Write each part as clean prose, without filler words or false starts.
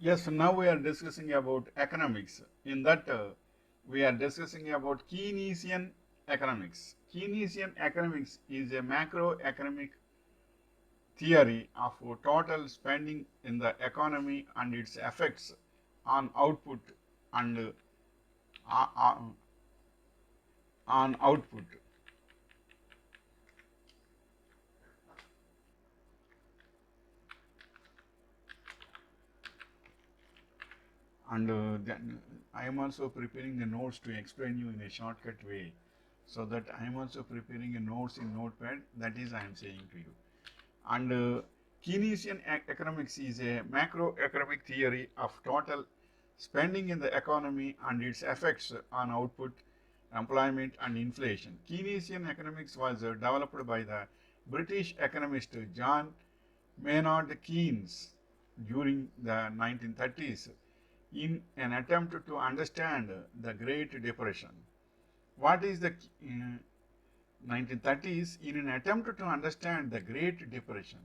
Yes, now we are discussing about economics. In that, we are discussing about Keynesian economics. Keynesian economics is a macroeconomic theory of total spending in the economy and its effects on output and uh, uh, on output. And then I am also preparing the notes to explain you in a shortcut way, so that I am also preparing a notes in notepad. That is, I am saying to you. And Keynesian economics is a macroeconomic theory of total spending in the economy and its effects on output, employment, and inflation. Keynesian economics was developed by the British economist John Maynard Keynes during the 1930s in an attempt to understand the Great Depression. What is the 1930s in an attempt to understand the Great Depression?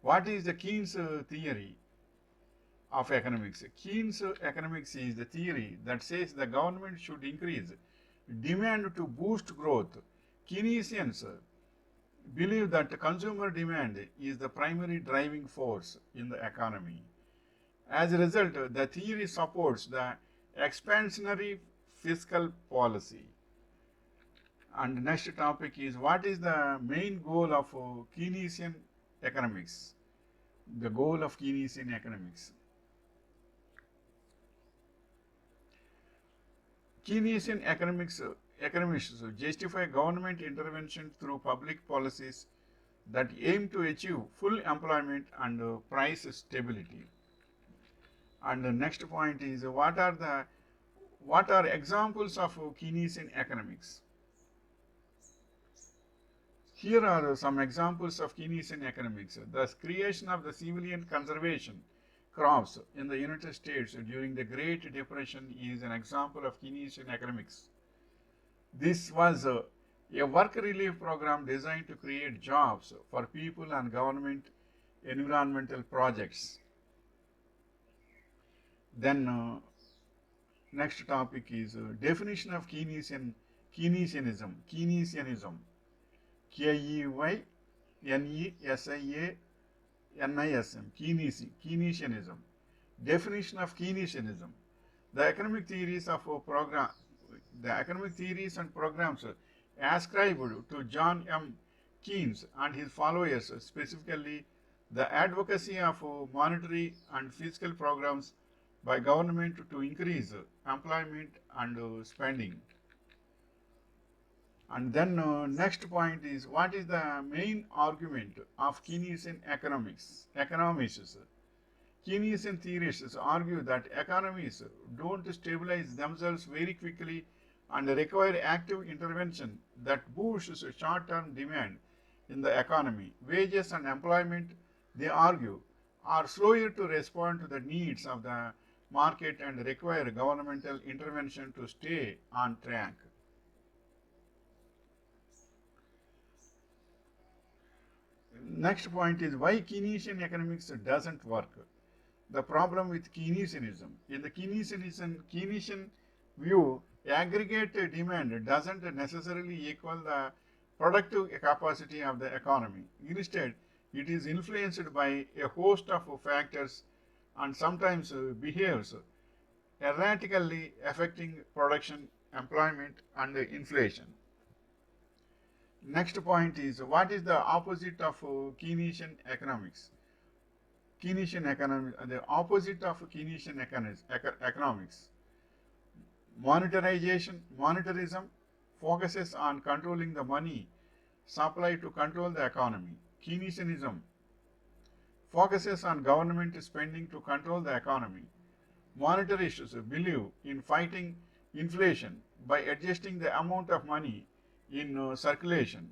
What is the Keynes theory of economics? Keynes economics is the theory that says the government should increase demand to boost growth. Keynesians believe that consumer demand is the primary driving force in the economy. As a result, the theory supports the expansionary fiscal policy. And next topic is, what is the main goal of Keynesian economics? The goal of Keynesian economics. Keynesian economists justify government intervention through public policies that aim to achieve full employment and price stability. And the next point is, what are examples of Keynesian economics? Here are some examples of Keynesian economics. The creation of the civilian conservation crops in the United States during the Great Depression is an example of Keynesian economics. This was a work relief program designed to create jobs for people and government environmental projects. Then next topic is definition of Keynesianism. Keynesianism. Keynesianism. Keynesianism. Definition of Keynesianism. The economic theories of a program, the economic theories and programs ascribed to John M. Keynes and his followers, specifically the advocacy of monetary and fiscal programs by government to increase employment and spending. And then next point is, what is the main argument of Keynesian economists? Keynesian theorists argue that economies don't stabilize themselves very quickly and require active intervention that boosts short-term demand in the economy. Wages and employment, they argue, are slower to respond to the needs of the market and require governmental intervention to stay on track. Next point is, why Keynesian economics doesn't work. The problem with Keynesianism. In the Keynesian view, aggregate demand doesn't necessarily equal the productive capacity of the economy. Instead, it is influenced by a host of factors and sometimes behaves erratically, affecting production, employment, and inflation. Next point is, what is the opposite of Keynesian economics? The opposite of Keynesian economics. Monetarism focuses on controlling the money supply to control the economy. Keynesianism focuses on government spending to control the economy. Monetarists believe in fighting inflation by adjusting the amount of money in circulation.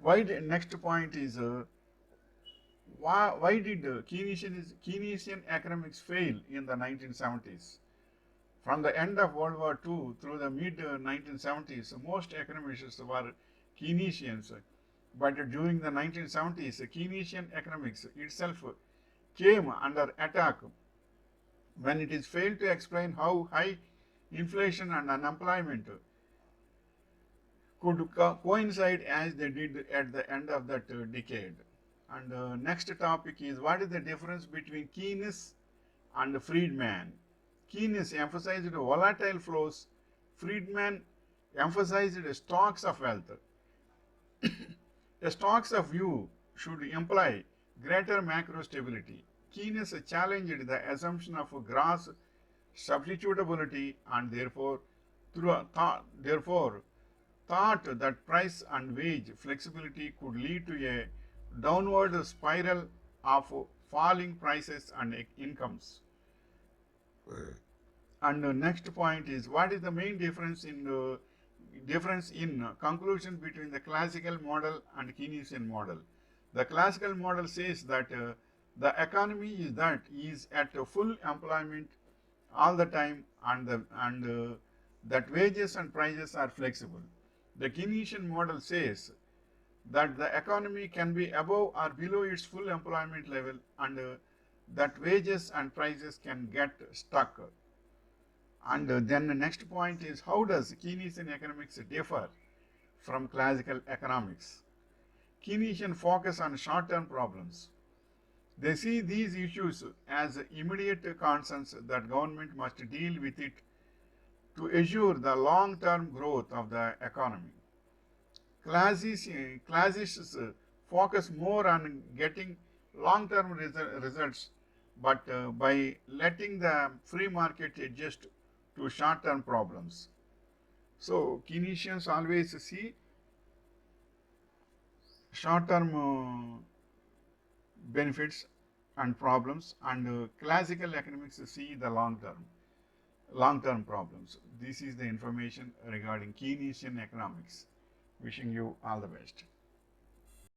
Next point is, why did Keynesian economics fail in the 1970s? From the end of World War II through the mid 1970s, most economists were Keynesians. but during the 1970s, Keynesian economics itself came under attack when it is failed to explain how high inflation and unemployment could coincide as they did at the end of that decade. And next topic is, what is the difference between Keynes and Friedman? Keynes emphasized volatile flows. Friedman emphasized stocks of wealth. A stocks of view should imply greater macro stability. Keynes challenged the assumption of gross substitutability and therefore thought that price and wage flexibility could lead to a downward spiral of falling prices and incomes. And the next point is, what is the main difference in conclusion between the classical model and Keynesian model? The classical model says that the economy is at full employment all the time, and that wages and prices are flexible. The Keynesian model says that the economy can be above or below its full employment level, and that wages and prices can get stuck. And then the next point is, how does Keynesian economics differ from classical economics? Keynesian focus on short-term problems. They see these issues as immediate concerns that government must deal with it to assure the long-term growth of the economy. Classicists focus more on getting long-term results, but by letting the free market adjust to short-term problems. So Keynesians always see short-term benefits and problems, and classical economics see the long-term problems. This is the information regarding Keynesian economics. Wishing you all the best.